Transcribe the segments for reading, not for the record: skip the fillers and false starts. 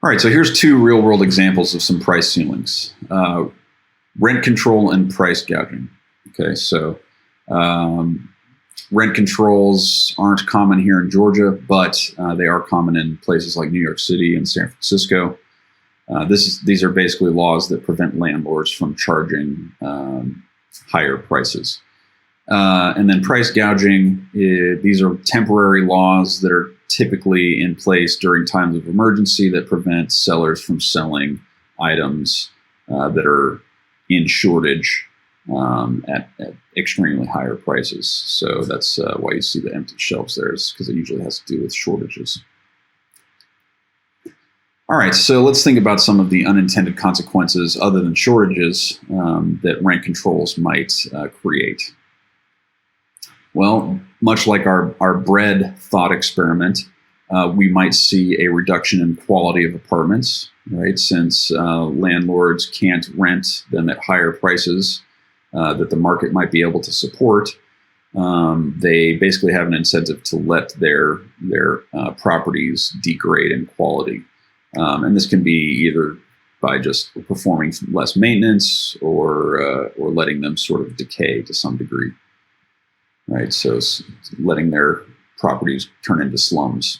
All right, so here's two real-world examples of some price ceilings. Rent control and price gouging. Okay, so rent controls aren't common here in Georgia, but they are common in places like New York City and San Francisco. These are basically laws that prevent landlords from charging higher prices. And then price gouging, these are temporary laws that are typically in place during times of emergency that prevent sellers from selling items that are in shortage at extremely higher prices. So that's why you see the empty shelves there, is because it usually has to do with shortages. All right, so let's think about some of the unintended consequences other than shortages that rent controls might create. Well, much like our bread thought experiment, we might see a reduction in quality of apartments, right? Since landlords can't rent them at higher prices that the market might be able to support, they basically have an incentive to let their properties degrade in quality. And this can be either by just performing less maintenance or letting them sort of decay to some degree. Right, so letting their properties turn into slums.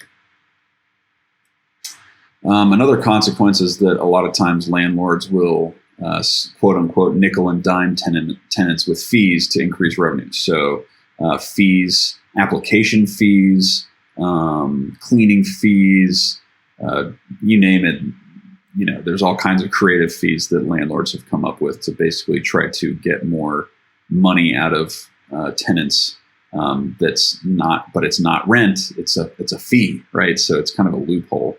Another consequence is that a lot of times landlords will, quote unquote, nickel and dime tenants with fees to increase revenue. So fees, application fees, cleaning fees, you name it. You know, there's all kinds of creative fees that landlords have come up with to basically try to get more money out of tenants. That's not, but it's not rent. It's a fee, right? So it's kind of a loophole.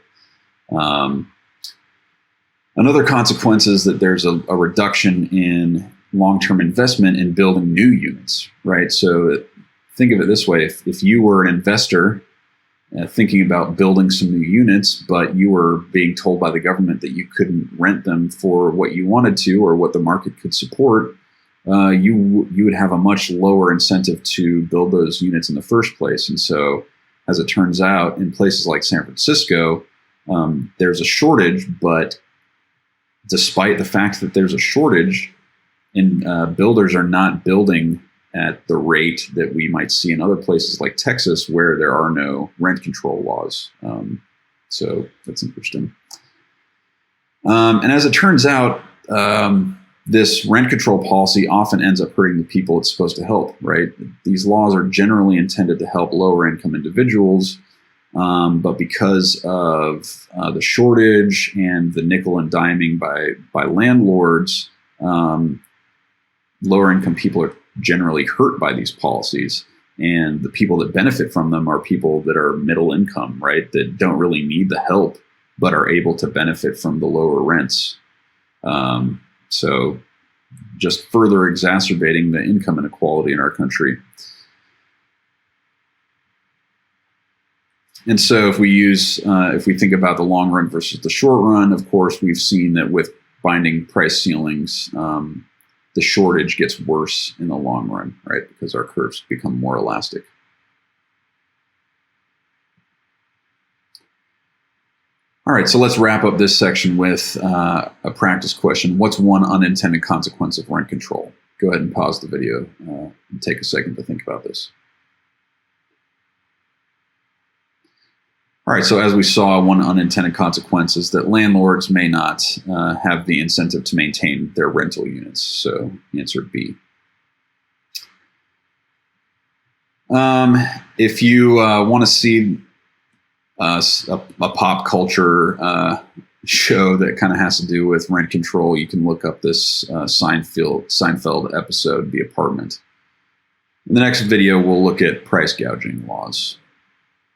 Another consequence is that there's a reduction in long-term investment in building new units, right? So think of it this way: if you were an investor thinking about building some new units, but you were being told by the government that you couldn't rent them for what you wanted to or what the market could support, you would have a much lower incentive to build those units in the first place. And so, as it turns out, in places like San Francisco, there's a shortage, but despite the fact that there's a shortage, builders are not building at the rate that we might see in other places like Texas, where there are no rent control laws. So that's interesting. And as it turns out, this rent control policy often ends up hurting the people it's supposed to help, right? These laws are generally intended to help lower income individuals, but because of the shortage and the nickel and diming by landlords, lower income people are generally hurt by these policies. And the people that benefit from them are people that are middle income, right? That don't really need the help, but are able to benefit from the lower rents. So just further exacerbating the income inequality in our country. And so if we think about the long run versus the short run, of course, we've seen that with binding price ceilings, the shortage gets worse in the long run, right? Because our curves become more elastic. All right, so let's wrap up this section with a practice question. What's one unintended consequence of rent control? Go ahead and pause the video and take a second to think about this. All right, so as we saw, one unintended consequence is that landlords may not have the incentive to maintain their rental units. So answer B. If you want to see a pop culture show that kind of has to do with rent control, you can look up this Seinfeld episode, The Apartment. In the next video, we'll look at price gouging laws.